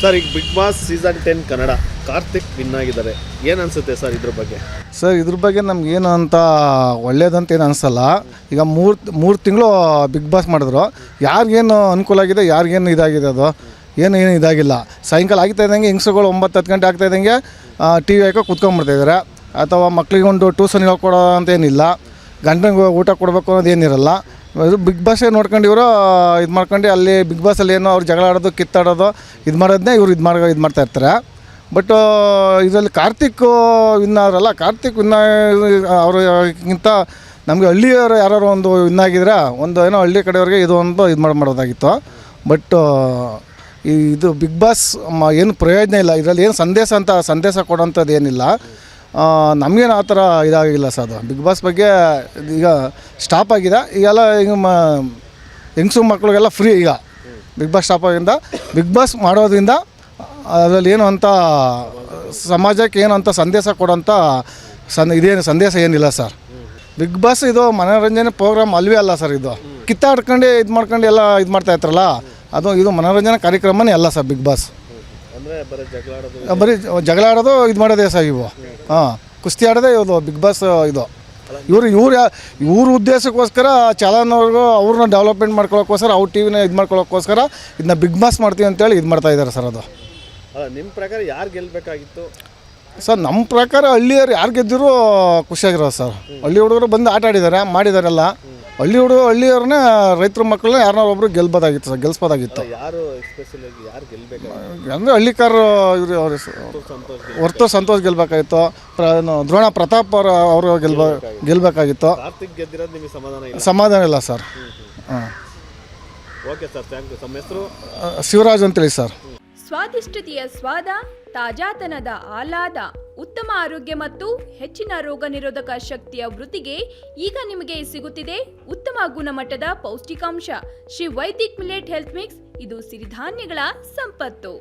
Sir, ಈಗ Bigg Boss season 10 Karthik ಕಾರ್ತಿಕ್ ವಿನ್ ಆಗಿದ್ದಾರೆ. ಏನು ಅನಿಸುತ್ತೆ ಸರ್ ಇದ್ರ ಬಗ್ಗೆ? ಸರ್, ಇದ್ರ ಬಗ್ಗೆ ನಮಗೇನು ಅಂತ ಒಳ್ಳೇದಂತ ಏನು ಅನಿಸಲ್ಲ. ಈಗ ಮೂರು ತಿಂಗಳು ಬಿಗ್ ಬಾಸ್ ಮಾಡಿದ್ರು. ಯಾರಿಗೇನು ಅನುಕೂಲ ಆಗಿದೆ, ಯಾರಿಗೇನು ಇದಾಗಿದೆ, ಅದು ಏನು ಇದಾಗಿಲ್ಲ. ಸಾಯಂಕಾಲ ಆಗ್ತಾ ಇದ್ದಂಗೆ ಹೆಂಗಸುಗಳು 9-10 ಗಂಟೆ ಆಗ್ತಾ ಇದ್ದಂಗೆ ಟಿ ವಿ ಹಾಕೋ ಕೂತ್ಕೊಂಡ್ಬಿಡ್ತಾಯಿದ್ದಾರೆ. ಅಥವಾ ಮಕ್ಳಿಗೆ ಒಂದು ಟ್ಯೂಷನ್ ಹೇಳ್ಕೊಡೋ ಅಂತ ಏನಿಲ್ಲ, ಗಂಡನಿಗೆ ಊಟ ಕೊಡಬೇಕು ಅನ್ನೋದೇನಿರಲ್ಲ. ಇದು ಬಿಗ್ ಬಾಸೇ ನೋಡ್ಕೊಂಡು ಇವರು ಇದು ಮಾಡ್ಕೊಂಡು ಅಲ್ಲಿ ಬಿಗ್ ಬಾಸಲ್ಲಿ ಏನೋ ಅವ್ರು ಜಗಳ ಆಡೋದು, ಕಿತ್ತಾಡೋದು, ಇದು ಮಾಡೋದನ್ನೇ ಇವ್ರು ಇದು ಮಾಡ್ತಾ ಇರ್ತಾರೆ. ಬಟ್ ಇದರಲ್ಲಿ ಕಾರ್ತಿಕ್ ವಿನ್ ಅವರಲ್ಲ, ಕಾರ್ತಿಕ್ ವಿನ್ ಅವ್ರಿಗಿಂತ ನಮಗೆ ಹಳ್ಳಿಯವರು ಯಾರು ಒಂದು ವಿನ್ ಆಗಿದ್ರೆ ಒಂದು ಏನೋ ಹಳ್ಳಿ ಕಡೆಯವ್ರಿಗೆ ಇದು ಒಂದು ಇದು ಮಾಡೋದಾಗಿತ್ತು. ಬಟ್ ಇದು ಬಿಗ್ ಬಾಸ್ ಏನು ಪ್ರಯೋಜನ ಇಲ್ಲ. ಇದರಲ್ಲಿ ಏನು ಸಂದೇಶ ಕೊಡೋಂಥದ್ದು ಏನಿಲ್ಲ. ನಮಗೇನು ಆ ಥರ ಇದಾಗಿಲ್ಲ ಸರ್. ಅದು ಬಿಗ್ ಬಾಸ್ ಬಗ್ಗೆ ಈಗ ಸ್ಟಾಪ್ ಆಗಿದೆ. ಈಗೆಲ್ಲ ಈಗ ಹೆಂಗಸು ಮಕ್ಕಳಿಗೆಲ್ಲ ಫ್ರೀ. ಈಗ ಬಿಗ್ ಬಾಸ್ ಸ್ಟಾಪ್ ಆಗಿಂದ ಬಿಗ್ ಬಾಸ್ ಮಾಡೋದ್ರಿಂದ ಅದರಲ್ಲಿ ಏನು ಅಂತ ಸಮಾಜಕ್ಕೆ ಏನು ಅಂತ ಸಂದೇಶ ಕೊಡೋಂಥ ಇದೇನು ಸಂದೇಶ ಏನಿಲ್ಲ ಸರ್. ಬಿಗ್ ಬಾಸ್ ಇದು ಮನೋರಂಜನೆ ಪ್ರೋಗ್ರಾಮ್ ಅಲ್ವೇ ಅಲ್ಲ ಸರ್. ಇದು ಕಿತ್ತಾಡ್ಕೊಂಡು ಇದು ಮಾಡ್ಕೊಂಡು ಎಲ್ಲ ಇದು ಮಾಡ್ತಾಯಿರ್ತಾರಲ್ಲ, ಇದು ಮನೋರಂಜನೆ ಕಾರ್ಯಕ್ರಮನೇ ಅಲ್ಲ ಸರ್ ಬಿಗ್ ಬಾಸ್. ಬರೀ ಜಗಳ ಆಡೋದು ಇದು ಮಾಡೋದೇ ಸರ್ ಇವು. ಕುಸ್ತಿ ಆಡೋದೇ ಇದು ಬಿಗ್ ಬಾಸ್. ಇದು ಇವ್ರ ಉದ್ದೇಶಕ್ಕೋಸ್ಕರ ಚಾಲನವ್ರಿಗೂ ಅವ್ರನ್ನ ಡೆವಲಪ್ಮೆಂಟ್ ಮಾಡ್ಕೊಳ್ಳೋಕ್ಕೋಸ್ಕರ ಅವ್ರ ಟಿ ವಿನ ಇದು ಮಾಡ್ಕೊಳ್ಳೋಕ್ಕೋಸ್ಕರ ಇದನ್ನ ಬಿಗ್ ಬಾಸ್ ಮಾಡ್ತೀವಿ ಅಂತೇಳಿ ಇದು ಮಾಡ್ತಾಯಿದ್ದಾರೆ ಸರ್. ಅದು ನಿಮ್ಮ ಪ್ರಕಾರ ಯಾರು ಗೆಲ್ಲಬೇಕಾಗಿತ್ತು ಸರ್? ನಮ್ಮ ಪ್ರಕಾರ ಹಳ್ಳಿಯವ್ರು ಯಾರು ಗೆದ್ದರೂ ಖುಷಿಯಾಗಿರೋದು ಸರ್. ಹಳ್ಳಿ ಹುಡುಗರು ಬಂದು ಆಟ ಆಡಿದ್ದಾರೆ, ಮಾಡಿದಾರೆಲ್ಲ. ಹಳ್ಳಿಯವ್ರನ್ನೇ ರೈತರ ಮಕ್ಕಳನ್ನ ಯಾರನ್ನ ಒಬ್ಬರು ಗೆಲ್ಬೋದಾಗಿತ್ತು ಸರ್, ಗೆಲ್ಸ್ಬೋದಾಗಿತ್ತು. ಅಂದರೆ ಹಳ್ಳಿಕಾರರು ಹೊರತು ಸಂತೋಷ್ ಗೆಲ್ಬೇಕಾಗಿತ್ತು. ದ್ರೋಣ ಪ್ರತಾಪ್ ಅವರು ಗೆಲ್ಬೇಕಾಗಿತ್ತು. ಸಮಾಧಾನ ಇಲ್ಲ ಸರ್. ಶಿವರಾಜ್ ಅಂತೇಳಿ ಸರ್. ಸ್ವಾದಿಷ್ಟತೆಯ ಸ್ವಾದ, ತಾಜಾತನದ ಆಹ್ಲಾದ, ಉತ್ತಮ ಆರೋಗ್ಯ ಮತ್ತು ಹೆಚ್ಚಿನ ರೋಗ ನಿರೋಧಕ ಶಕ್ತಿಯ ವೃದ್ಧಿಗೆ ಈಗ ನಿಮಗೆ ಸಿಗುತ್ತಿದೆ ಉತ್ತಮ ಗುಣಮಟ್ಟದ ಪೌಷ್ಟಿಕಾಂಶ. Shri Vaidik millet health mix. ಇದು ಸಿರಿಧಾನ್ಯಗಳ ಸಂಪತ್ತು.